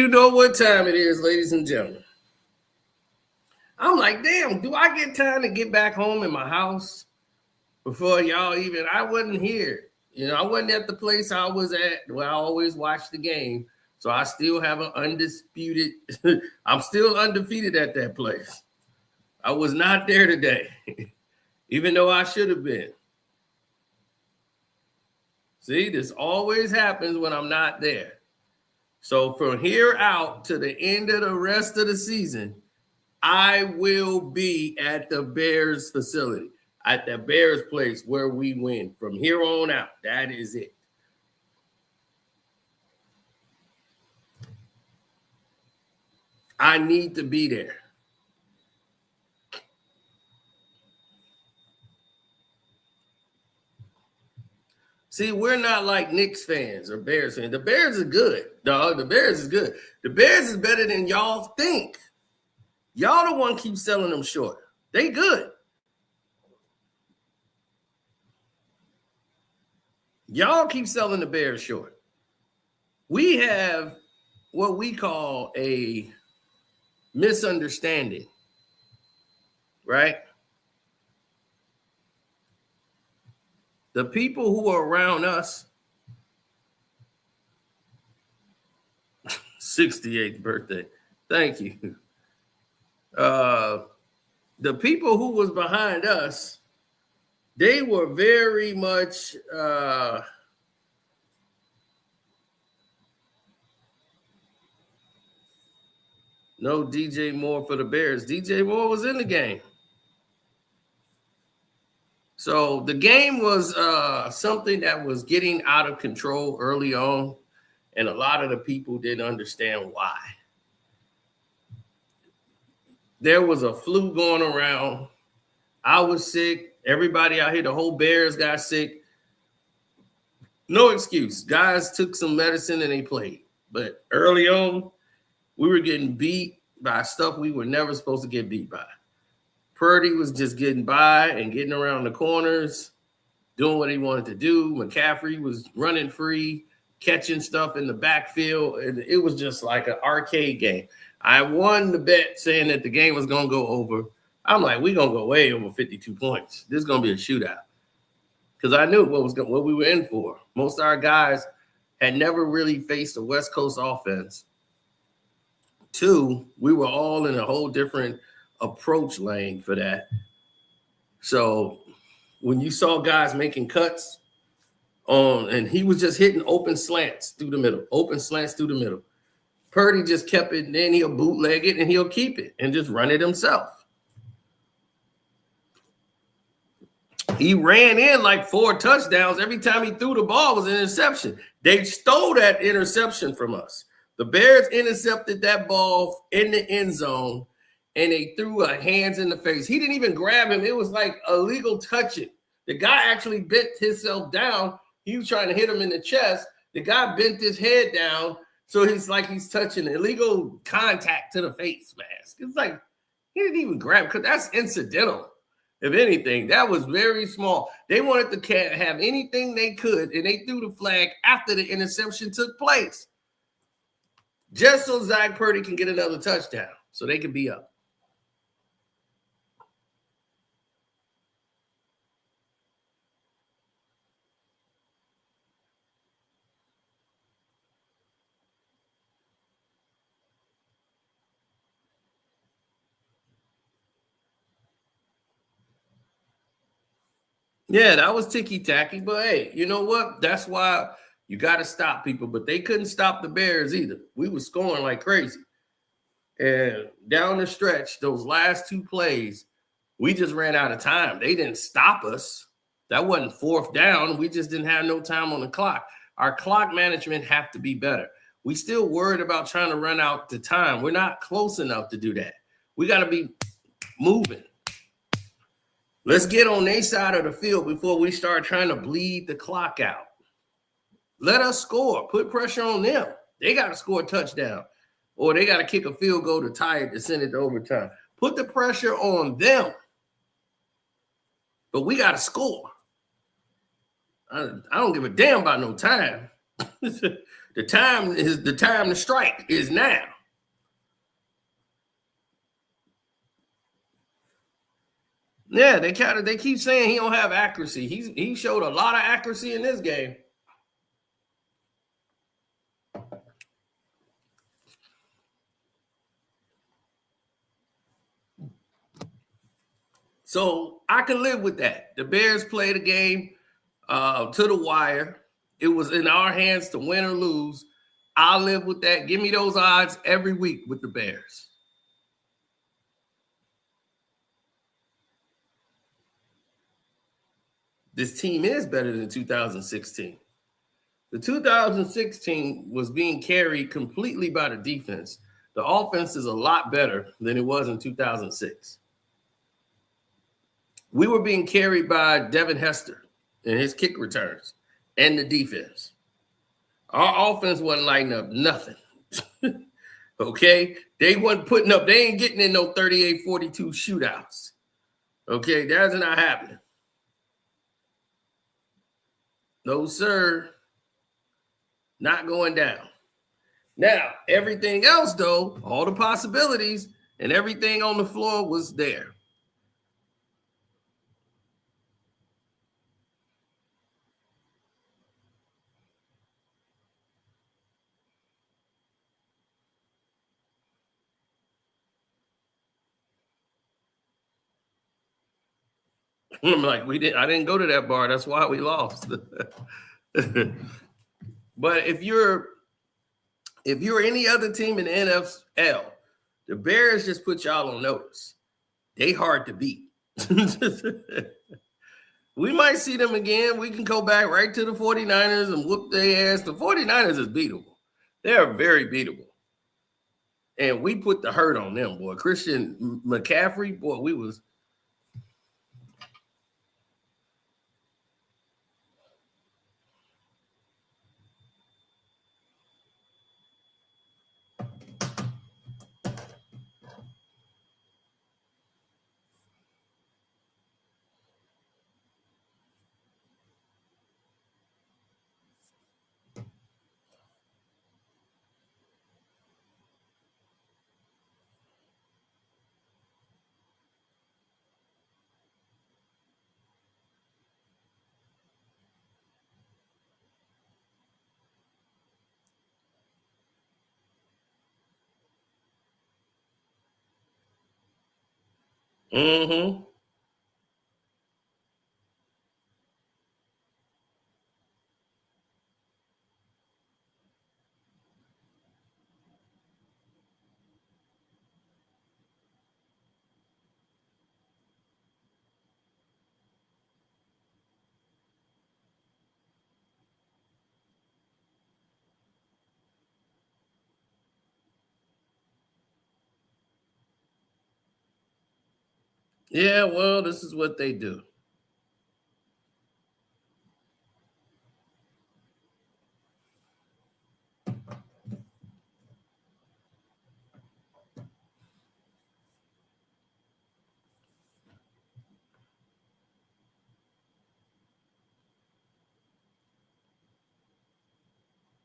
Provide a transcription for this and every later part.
you know what time it is, ladies and gentlemen? I'm like, damn, do I get time to get back home in my house before y'all even? I wasn't here. I wasn't at the place I was at where I always watch the game. So I still have an undisputed, I'm still undefeated at that place. I was not there today, even though I should have been. See, this always happens when I'm not there. So from here out to the end of the rest of the season, I will be at the Bears facility, at the Bears place where we win. From here on out, that is it. I need to be there. See, we're not like Knicks fans or Bears fans. The Bears are good, dog. The Bears is good. The Bears is better than y'all think. Y'all the one keep selling them short. They good. Y'all keep selling the Bears short. We have what we call a misunderstanding, right? The people who are around us, 68th birthday. Thank you. The people who was behind us, they were very much no DJ Moore for the Bears. DJ Moore was in the game. So the game was something that was getting out of control early on, and a lot of the people didn't understand why. There was a flu going around. I was sick. Everybody out here, the whole Bears got sick. No excuse. Guys took some medicine and they played. But early on, we were getting beat by stuff we were never supposed to get beat by. Purdy was just getting by and getting around the corners, doing what he wanted to do. McCaffrey was running free, catching stuff in the backfield. And it was just like an arcade game. I won the bet saying that the game was going to go over. I'm like, we're going to go way over 52 points. This is going to be a shootout. Because I knew what we were in for. Most of our guys had never really faced a West Coast offense. 2, we were all in a whole different approach lane for that. So when you saw guys making cuts and he was just hitting open slants through the middle. Purdy just kept it, and then he'll bootleg it and he'll keep it and just run it himself. He ran in like 4 touchdowns. Every time he threw the ball was an interception. They stole that interception from us. The Bears intercepted that ball in the end zone, and they threw a hands in the face. He didn't even grab him. It was like illegal touching. The guy actually bent himself down. He was trying to hit him in the chest. The guy bent his head down, so it's like he's touching illegal contact to the face mask. It's like he didn't even grab, because that's incidental. If anything, that was very small. They wanted to have anything they could, and they threw the flag after the interception took place, just so Zach Purdy can get another touchdown, so they can be up. Yeah, that was ticky-tacky, but hey, you know what? That's why you got to stop people, but they couldn't stop the Bears either. We were scoring like crazy. And down the stretch, those last 2 plays, we just ran out of time. They didn't stop us. That wasn't 4th down. We just didn't have no time on the clock. Our clock management have to be better. We still worried about trying to run out the time. We're not close enough to do that. We got to be moving. Let's get on their side of the field before we start trying to bleed the clock out. Let us score. Put pressure on them. They got to score a touchdown, or they got to kick a field goal to tie it to send it to overtime. Put the pressure on them. But we got to score. I don't give a damn about no time. The The time to strike is now. Yeah, they keep saying he don't have accuracy. He showed a lot of accuracy in this game. So I can live with that. The Bears played a game to the wire. It was in our hands to win or lose. I'll live with that. Give me those odds every week with the Bears. This team is better than 2016. The 2016 was being carried completely by the defense. The offense is a lot better than it was in 2006. We were being carried by Devin Hester and his kick returns and the defense. Our offense wasn't lighting up nothing. Okay? They wasn't putting up, they ain't getting in no 38-42 shootouts. Okay? That's not happening. No, sir. Not going down. Now, everything else, though, all the possibilities and everything on the floor was there. I'm like, I didn't go to that bar. That's why we lost. But if you're any other team in the NFL, the Bears just put y'all on notice. They hard to beat. We might see them again. We can go back right to the 49ers and whoop their ass. The 49ers is beatable. They are very beatable. And we put the hurt on them, boy. Christian McCaffrey, boy, we was. Mm-hmm. Yeah, well, this is what they do.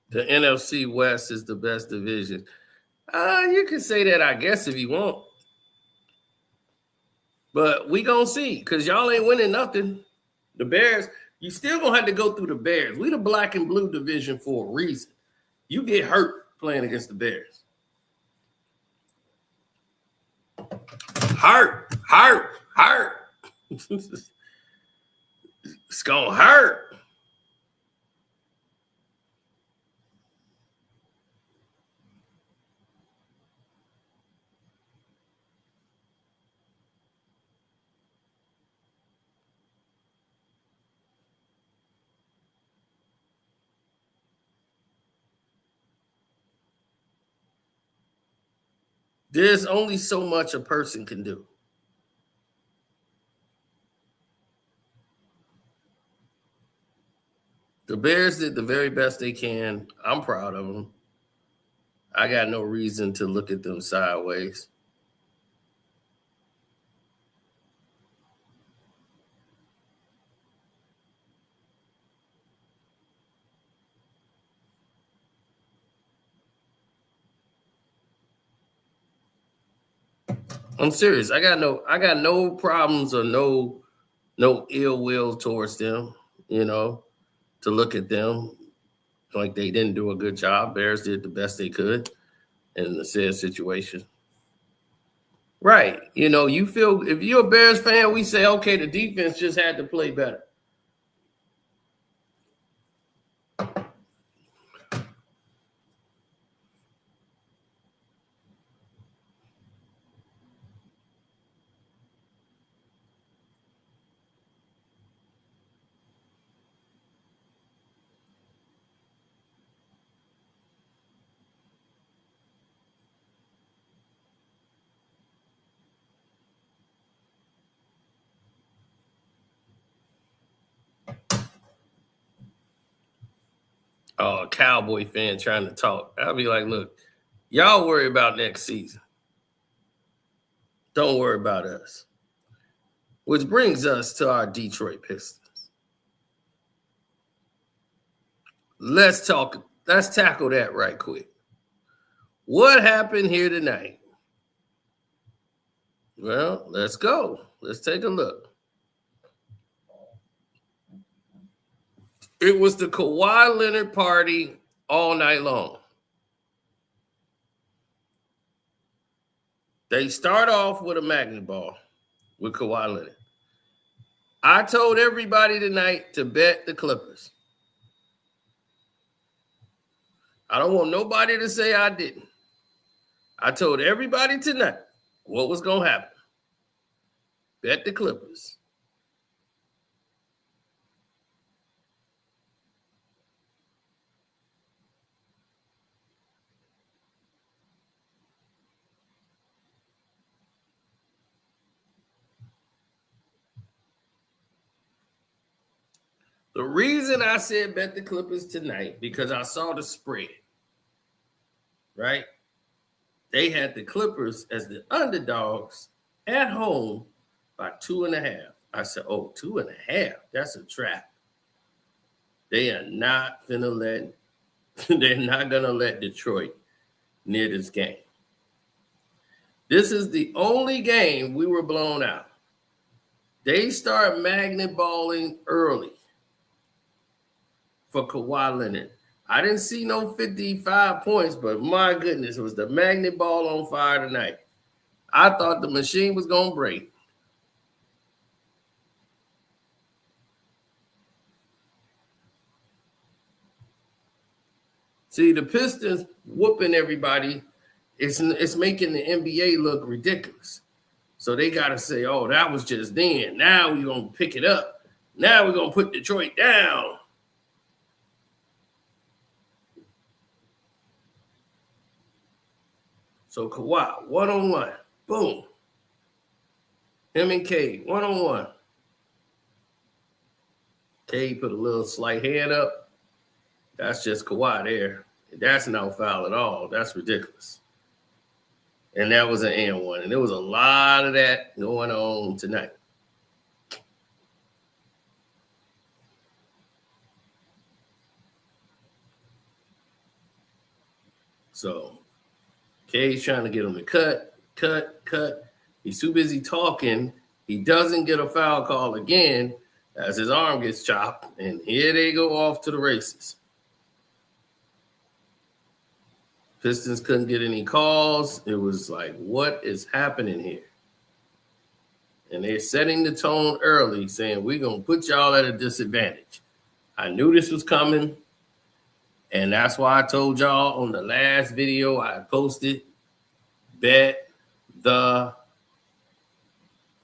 The NFC West is the best division. You can say that, I guess, if you want. But we gonna see, because y'all ain't winning nothing. The Bears, you still gonna have to go through the Bears. We the black and blue division for a reason. You get hurt playing against the Bears. Hurt. It's gonna hurt. There's only so much a person can do. The Bears did the very best they can. I'm proud of them. I got no reason to look at them sideways. I'm serious. I got no problems or no ill will towards them, to look at them like they didn't do a good job. Bears did the best they could in the said situation. Right. You feel, if you're a Bears fan, we say, okay, the defense just had to play better. Oh, a Cowboy fan trying to talk. I'll be like, look, y'all worry about next season. Don't worry about us. Which brings us to our Detroit Pistons. Let's tackle that right quick. What happened here tonight? Well, let's go. Let's take a look. It was the Kawhi Leonard party all night long. They start off with a magnet ball with Kawhi Leonard. I told everybody tonight to bet the Clippers. I don't want nobody to say I didn't. I told everybody tonight what was going to happen. Bet the Clippers. The reason I said bet the Clippers tonight, because I saw the spread, right? They had the Clippers as the underdogs at home by 2.5. I said, 2.5? That's a trap. They are not they're not going to let Detroit near this game. This is the only game we were blown out. They start magnet balling early for Kawhi Leonard. I didn't see no 55 points, but my goodness, it was the magnet ball on fire tonight. I thought the machine was going to break. See, the Pistons whooping everybody, it's making the NBA look ridiculous. So they got to say, oh, that was just then. Now we're going to pick it up. Now we're going to put Detroit down. So Kawhi, one-on-one. Boom. Him and Cade, one-on-one. Cade put a little slight hand up. That's just Kawhi there. That's no foul at all. That's ridiculous. And that was an and one. And there was a lot of that going on tonight. So Cade's trying to get him to cut. He's too busy talking. He doesn't get a foul call again as his arm gets chopped. And here they go off to the races. Pistons couldn't get any calls. It was like, what is happening here? And they're setting the tone early, saying, we're going to put y'all at a disadvantage. I knew this was coming. And that's why I told y'all on the last video I posted, bet the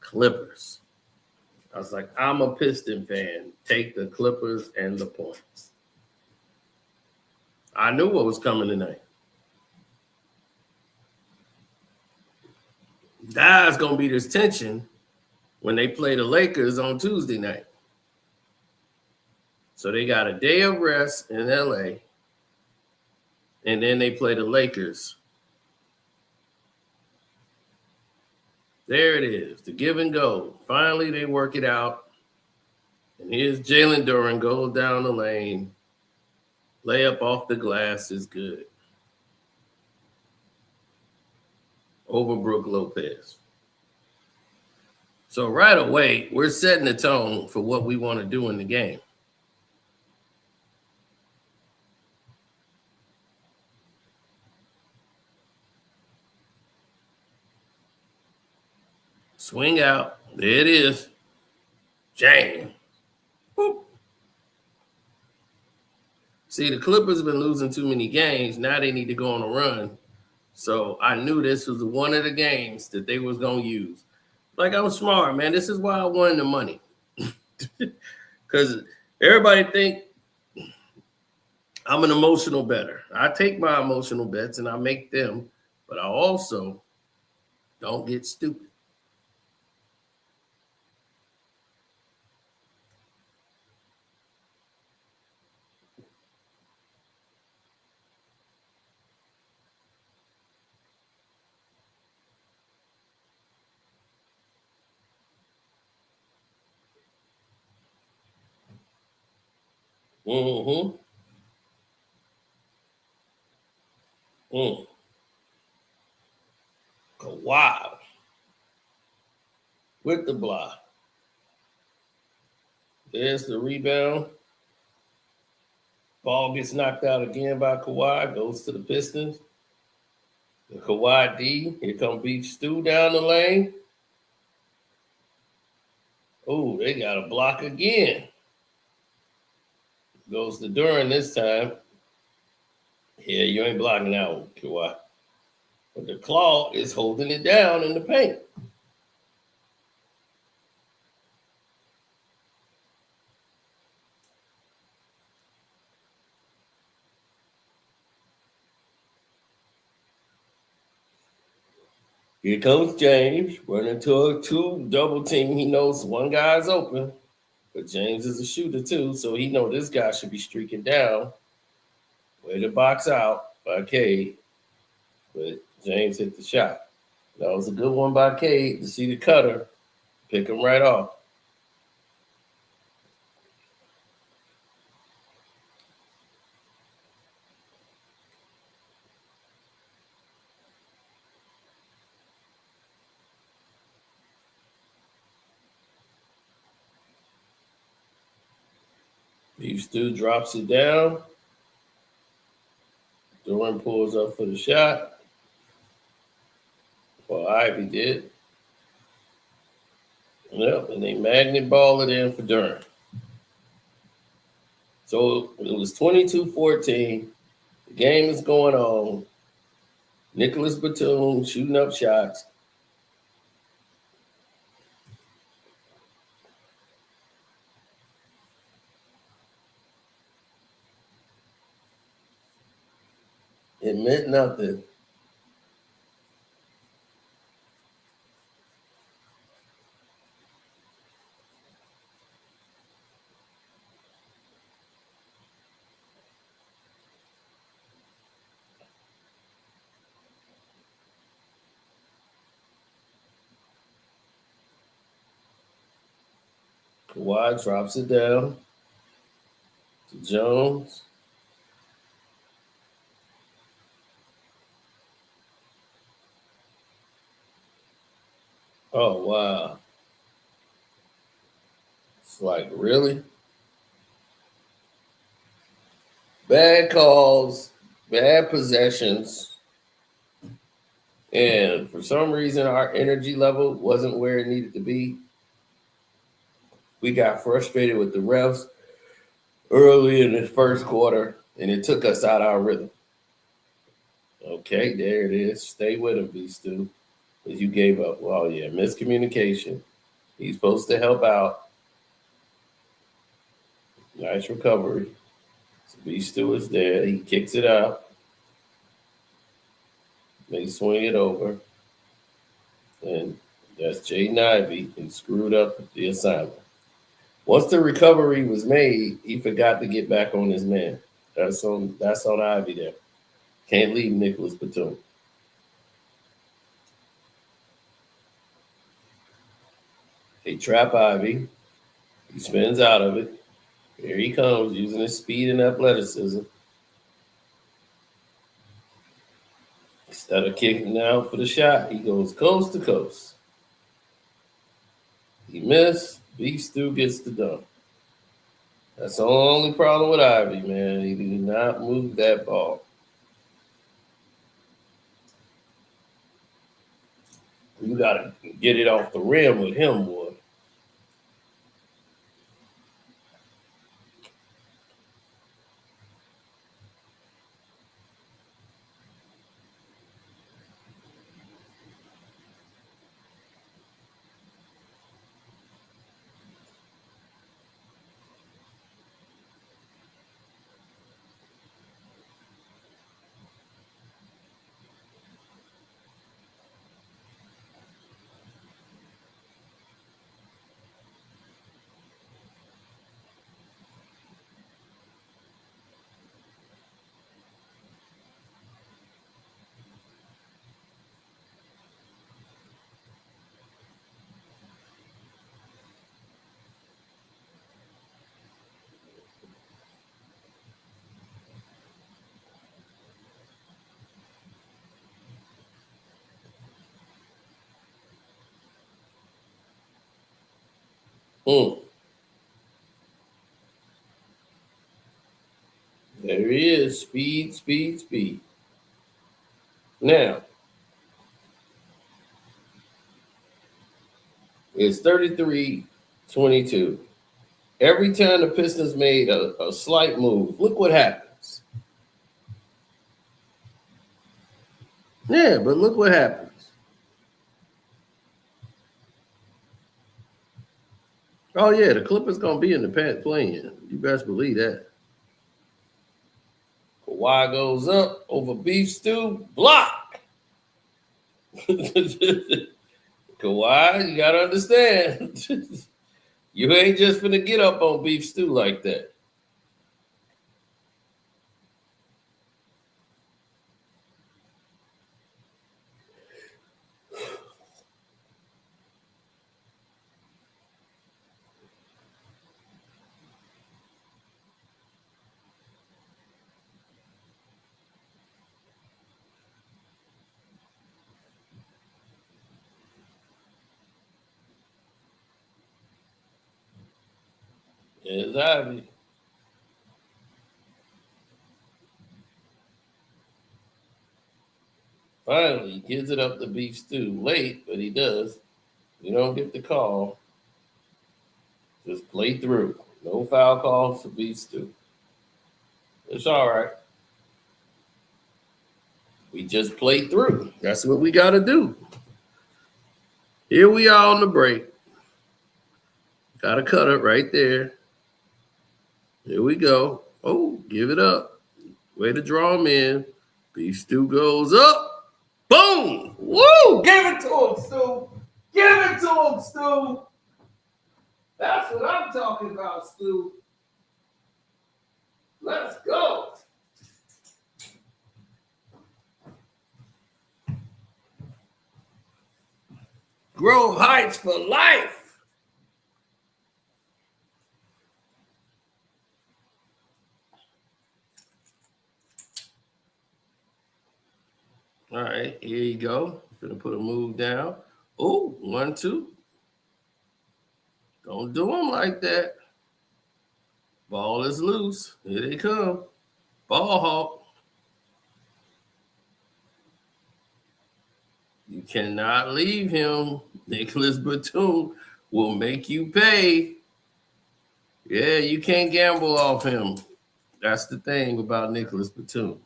Clippers. I was like, I'm a Piston fan. Take the Clippers and the points. I knew what was coming tonight. That's going to be this tension when they play the Lakers on Tuesday night. So they got a day of rest in LA, and then they play the Lakers. There it is, the give and go. Finally, they work it out. And here's Jalen Duren, goes down the lane. Layup off the glass is good. Over Brook Lopez. So right away, we're setting the tone for what we want to do in the game. Swing out. There it is. Jam. Whoop. See, the Clippers have been losing too many games. Now they need to go on a run. So I knew this was one of the games that they was going to use. Like, I'm smart, man. This is why I won the money. Because everybody think I'm an emotional bettor. I take my emotional bets and I make them, but I also don't get stupid. Mm-hmm. Kawhi with the block. There's the rebound. Ball gets knocked out again by Kawhi. Goes to the Pistons. The Kawhi D. Here come Beef Stew down the lane. Oh, they got a block again. Goes to Duran this time. Yeah, you ain't blocking that one, Kawhi. But the claw is holding it down in the paint. Here comes James running to a two double team. He knows one guy's open, but James is a shooter too, so he know this guy should be streaking down. Way to box out by Cade, but James hit the shot. That was a good one by Cade to see the cutter, pick him right off. Beef Stew drops it down. Duran pulls up for the shot. Well, Ivy did. Yep, and they magnet ball it in for Duran. So it was 22-14. The game is going on. Nicholas Batum shooting up shots. It meant nothing. Kawhi drops it down to Jones. Oh, wow. It's like, really? Bad calls, bad possessions. And for some reason, our energy level wasn't where it needed to be. We got frustrated with the refs early in the first quarter, and it took us out of our rhythm. Okay, there it is. Stay with him, B. Stu. Because you gave up. Well, yeah, miscommunication. He's supposed to help out. Nice recovery. So B. Stu is there. He kicks it out. They swing it over. And that's Jaden Ivey. He screwed up the assignment. Once the recovery was made, he forgot to get back on his man. That's on Ivy there. Can't leave Nicholas Batum. They trap Ivy. He spins out of it. Here he comes using his speed and athleticism. Instead of kicking out for the shot, he goes coast to coast. He missed. Beef Stew gets the dunk. That's the only problem with Ivy, man. He did not move that ball. You got to get it off the rim with him, boy. Mm. There he is. Speed, speed, speed. Now, it's 33-22. Every time the Pistons made a slight move, look what happens. Yeah, but look what happens. Oh, yeah, the Clippers going to be in the play-in. You best believe that. Kawhi goes up over Beef Stew. Block! Kawhi, you got to understand. You ain't just finna get up on Beef Stew like that. There's Ivy. Finally, he gives it up to Beef Stew. Late, but he does. You don't get the call. Just play through. No foul calls for Beef Stew. It's all right. We just play through. That's what we got to do. Here we are on the break. Got to cut it right there. Here we go. Oh, give it up. Way to draw him in. Beef Stew goes up. Boom! Woo! Give it to him, Stu. Give it to him, Stu. That's what I'm talking about, Stu. Let's go. Grove Heights for life. All right, here you go. Gonna put a move down. Oh, 1-2. Don't do them like that. Ball is loose. Here they come. Ball hawk. You cannot leave him. Nicholas Batum will make you pay. Yeah, you can't gamble off him. That's the thing about Nicholas Batum.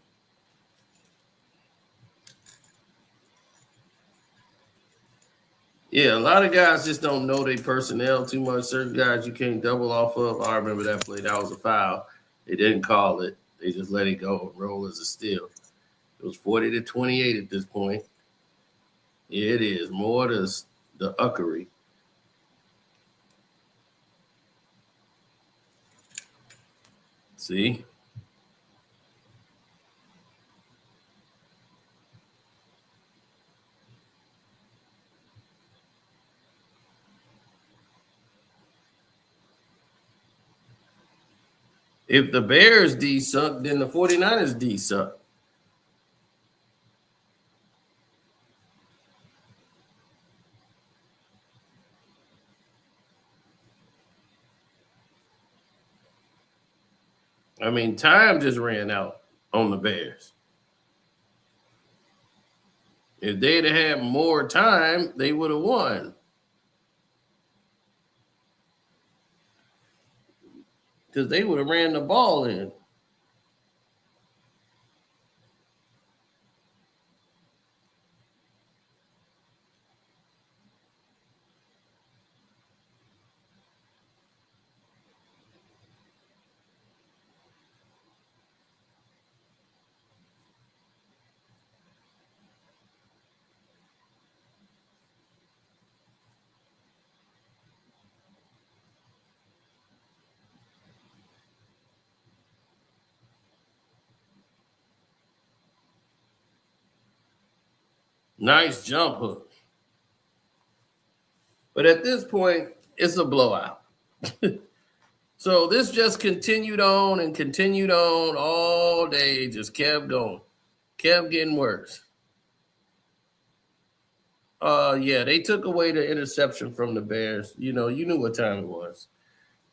Yeah, a lot of guys just don't know their personnel too much. Certain guys you can't double off of. I remember that play. That was a foul. They didn't call it. They just let it go and roll as a steal. It was 40-28 at this point. Yeah, it is. More the uckery. See? If the Bears D-suck, then the 49ers D-suck. I mean, time just ran out on the Bears. If they'd have had more time, they would have won. Because they would have ran the ball in. Nice jump hook. But at this point, it's a blowout. So this just continued on and continued on all day, just kept going, kept getting worse. Yeah, they took away the interception from the Bears. You knew what time it was.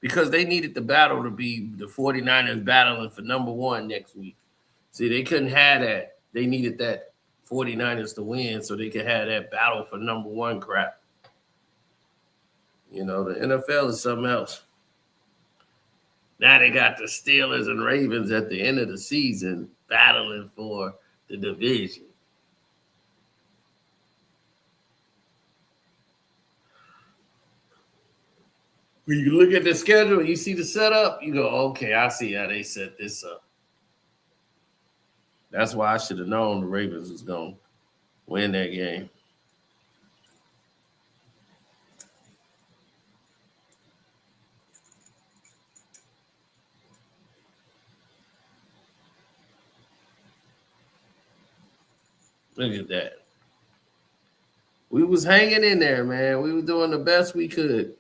Because they needed the battle to be the 49ers battling for number one next week. See, they couldn't have that. They needed that 49ers to win so they could have that battle for number one crap. The NFL is something else. Now they got the Steelers and Ravens at the end of the season battling for the division. When you look at the schedule, you see the setup, you go, okay, I see how they set this up. That's why I should have known the Ravens was going to win that game. Look at that. We was hanging in there, man. We were doing the best we could.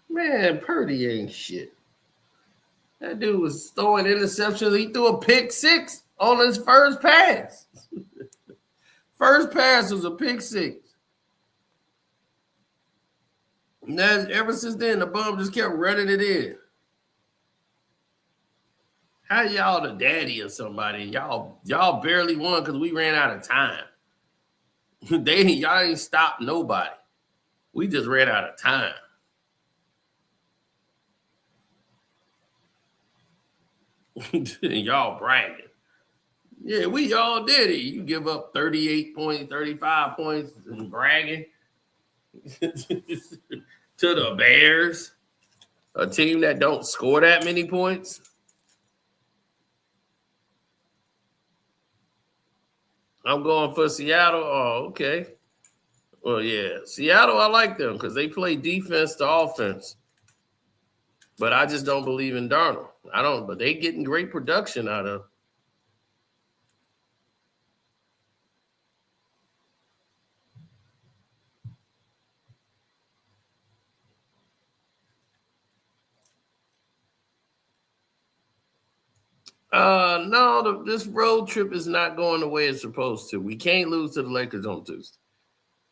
Man, Purdy ain't shit. That dude was throwing interceptions. He threw a pick six on his first pass. First pass was a pick six. And ever since then, the bum just kept running it in. How y'all the daddy or somebody? Y'all barely won because we ran out of time. Y'all ain't stopped nobody. We just ran out of time. Y'all bragging. Yeah, we all did it. You give up 38 points, 35 points and bragging to the Bears, a team that don't score that many points. I'm going for Seattle. Oh, okay. Well, yeah. Seattle, I like them because they play defense to offense. But I just don't believe in Darnold. But they getting great production out of. No, this road trip is not going the way it's supposed to. We can't lose to the Lakers on Tuesday.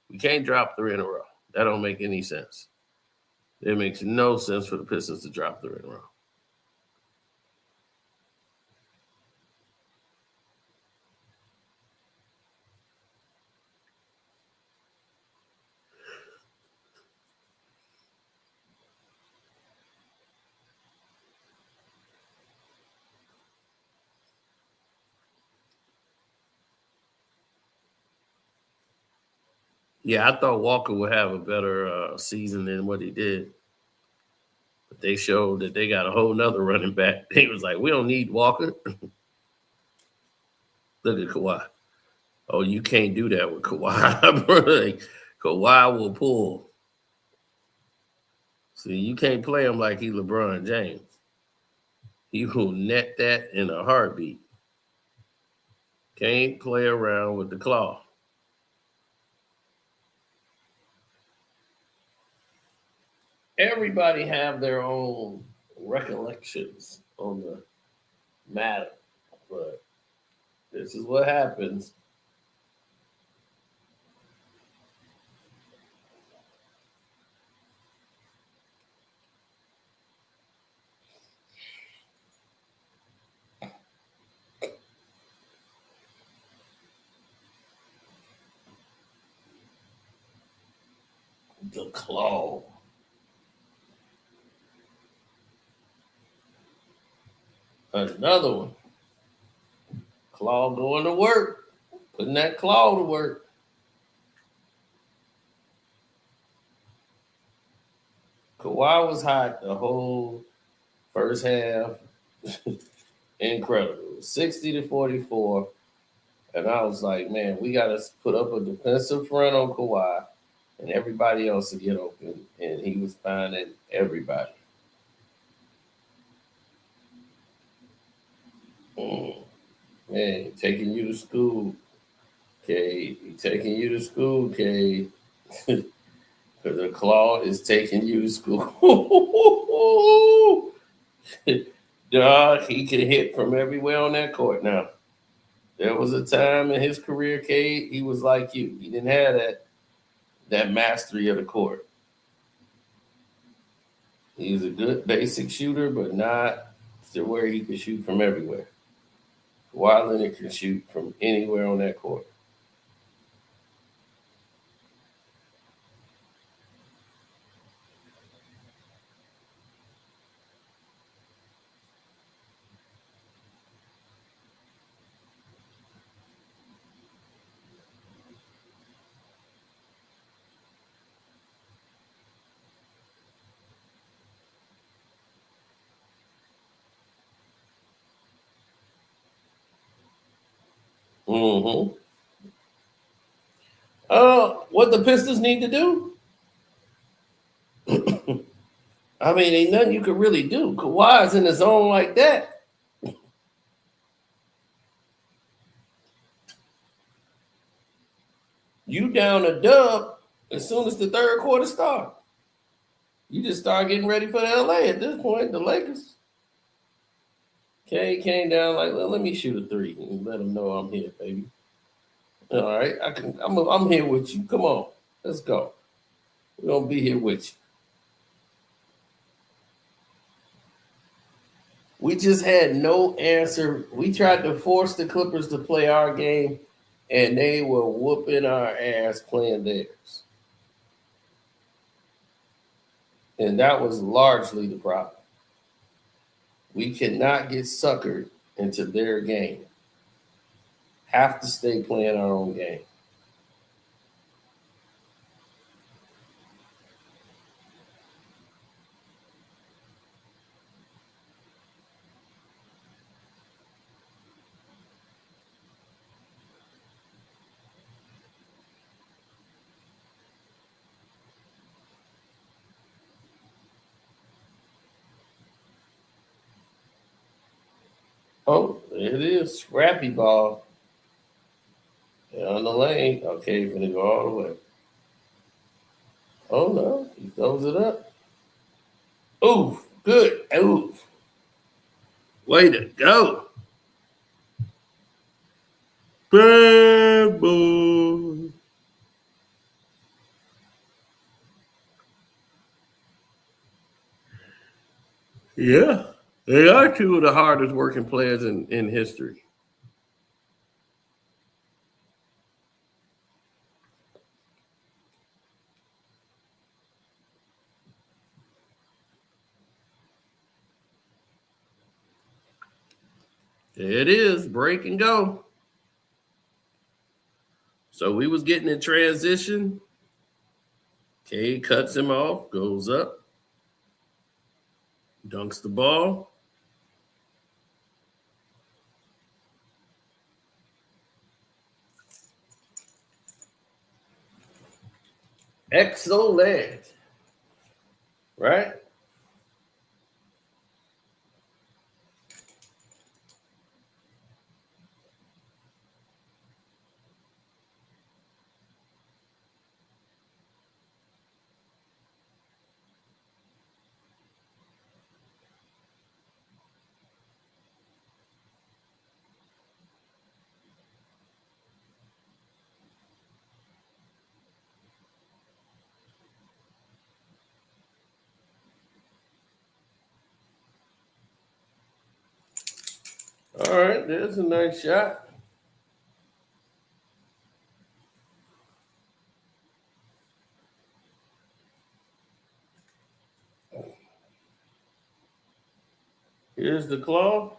We can't drop 3 in a row. That don't make any sense. It makes no sense for the Pistons to drop 3 in a row. Yeah, I thought Walker would have a better season than what he did. But they showed that they got a whole nother running back. They was like, we don't need Walker. Look at Kawhi. Oh, you can't do that with Kawhi, bro. Like, Kawhi will pull. See, you can't play him like he's LeBron James. He will net that in a heartbeat. Can't play around with the claw. Everybody have their own recollections on the matter, but this is what happens. The claw. Another one. Claw going to work. Putting that claw to work. Kawhi was hot the whole first half. Incredible. 60-44. And I was like, man, we got to put up a defensive front on Kawhi and everybody else to get open. And he was finding everybody. Man, taking you to school, K. Taking you to school, K. Because the claw is taking you to school. Dog, he can hit from everywhere on that court now. There was a time in his career, K, he was like you. He didn't have that mastery of the court. He was a good basic shooter, but not to where he could shoot from everywhere. Kawhi Leonard can shoot from anywhere on that court. Mm-hmm. What the Pistons need to do? I mean, ain't nothing you could really do. Kawhi's in the zone like that. You down a dub as soon as the third quarter starts. You just start getting ready for the LA at this point, the Lakers. K came down like, well, let me shoot a three and let them know I'm here, baby. All right, I'm here with you. Come on, let's go. We're gonna be here with you. We just had no answer. We tried to force the Clippers to play our game, and they were whooping our ass playing theirs. And that was largely the problem. We cannot get suckered into their game. Have to stay playing our own game. Oh, there it is. Scrappy ball. On the lane. Okay, you're going to go all the way. Oh, no. He throws it up. Oof. Good. Oof. Way to go. Bad boy. Yeah. They are two of the hardest working players in history. There it is. Break and go. So we was getting in transition. K cuts him off, goes up, dunks the ball. Excellent. Right? All right, there's a nice shot. Here's the claw.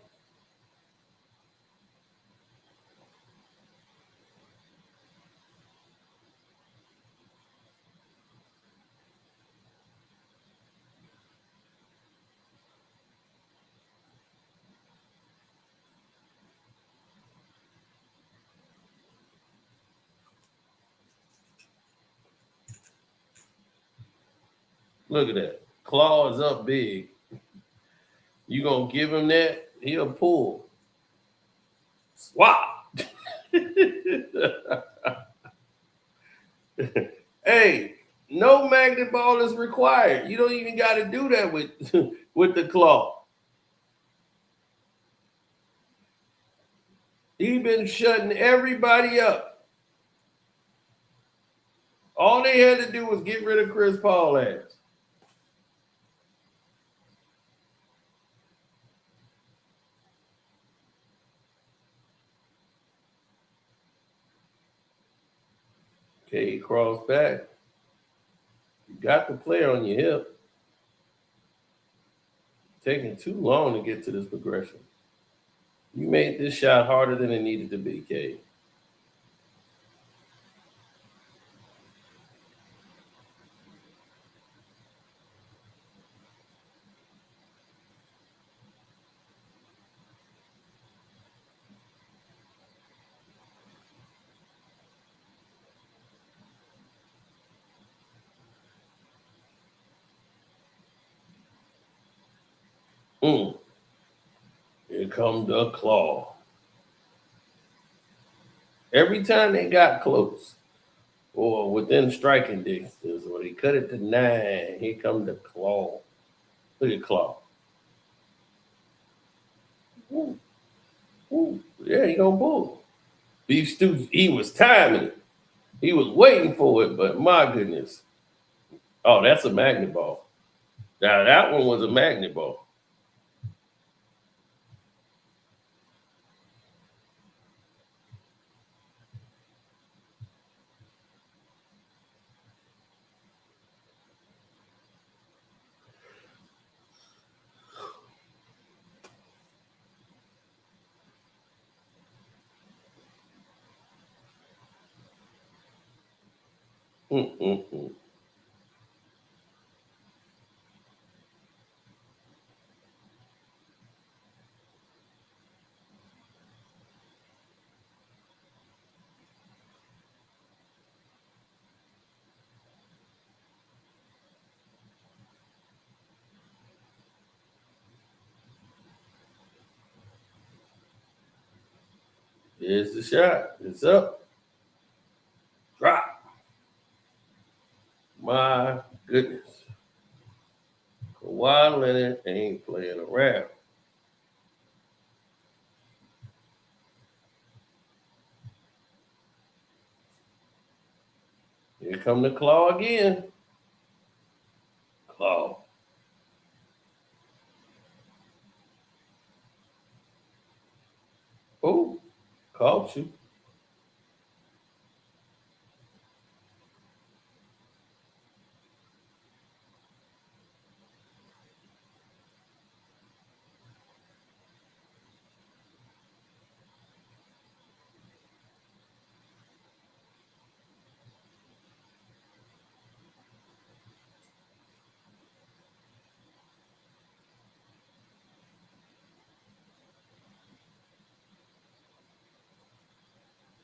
Look at that. Claw is up big. You gonna give him that? He'll pull. Swat. Hey, no magnet ball is required. You don't even got to do that with with the claw. He been shutting everybody up. All they had to do was get rid of Chris Paul ass. Okay, he crossed back. You got the player on your hip. Taking too long to get to this progression. You made this shot harder than it needed to be, K. Mm. Here comes the claw. Every time they got close or within striking distance, or they cut it to 9, here comes the claw. Look at claw. Ooh, ooh. Yeah, he gonna pull. Beef Stew, he was timing it. He was waiting for it, but my goodness. Oh, that's a magnet ball. Now that one was a magnet ball. Mm-mm-mm. Here's the shot. It's up. Drop. My goodness. Kawhi Leonard ain't playing around. Here come the claw again. Claw. Oh, caught you.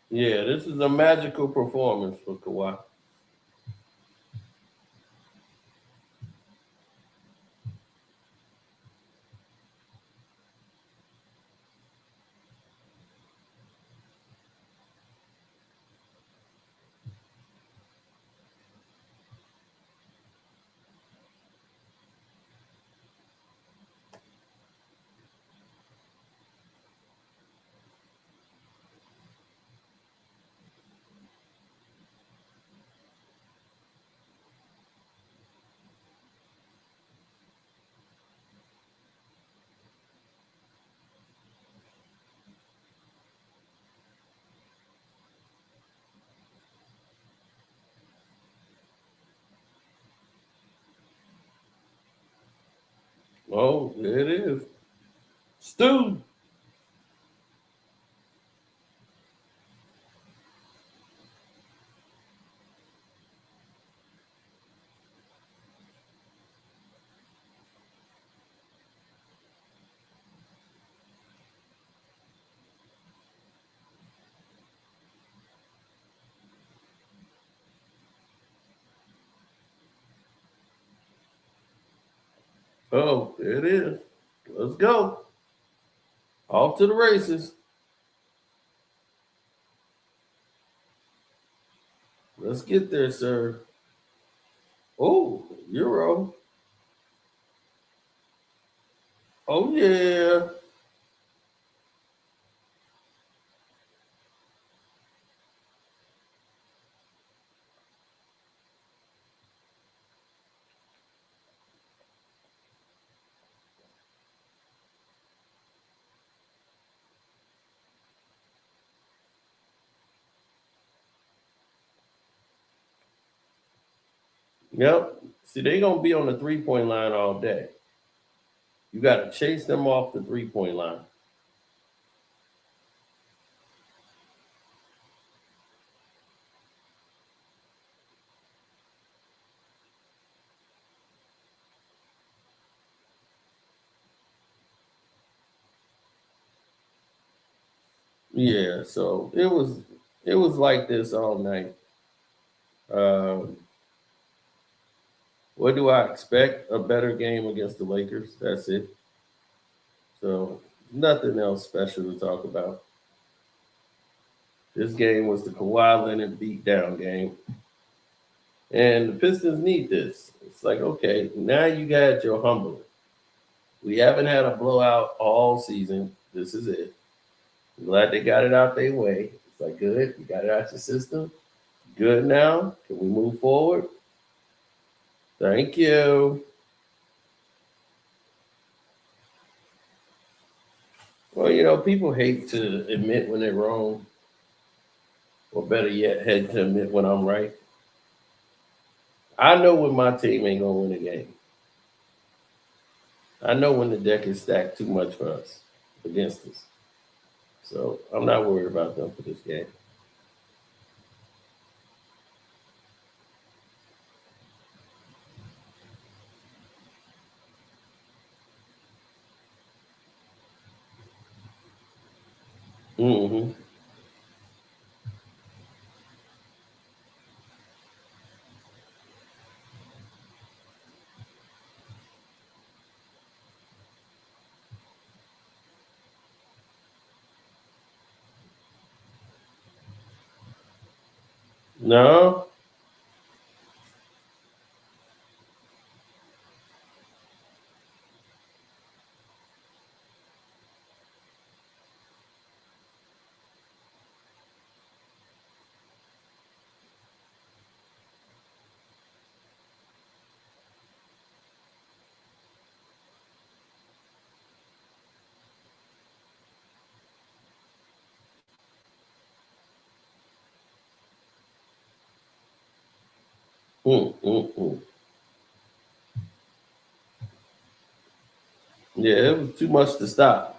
Yeah, this is a magical performance for Kawhi. Oh, there it is. Stu. Oh, there it is. Let's go. Off to the races. Let's get there, sir. Oh, Euro. Oh, yeah. Yep. See, they going to be on the 3-point line all day. You got to chase them off the 3-point line. Yeah, so it was like this all night. Um, what do I expect? A better game against the Lakers. That's it. So nothing else special to talk about. This game was the Kawhi Leonard beatdown game. And the Pistons need this. It's like, okay, now you got your humbler. We haven't had a blowout all season. This is it. I'm glad they got it out their way. It's like, good. You got it out your system. Good now. Can we move forward? Thank you. Well, people hate to admit when they're wrong, or better yet, hate to admit when I'm right. I know when my team ain't gonna win a game. I know when the deck is stacked too much for us, against us. So I'm not worried about them for this game. Hmm. No. Mm-mm-mm. Yeah, it was too much to stop.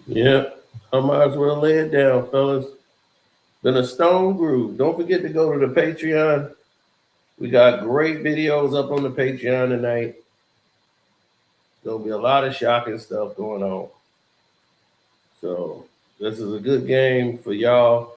Yeah, I might as well lay it down, fellas. Been a stone groove. Don't forget to go to the Patreon. We got great videos up on the Patreon tonight. There'll be a lot of shocking stuff going on. So this is a good game for y'all.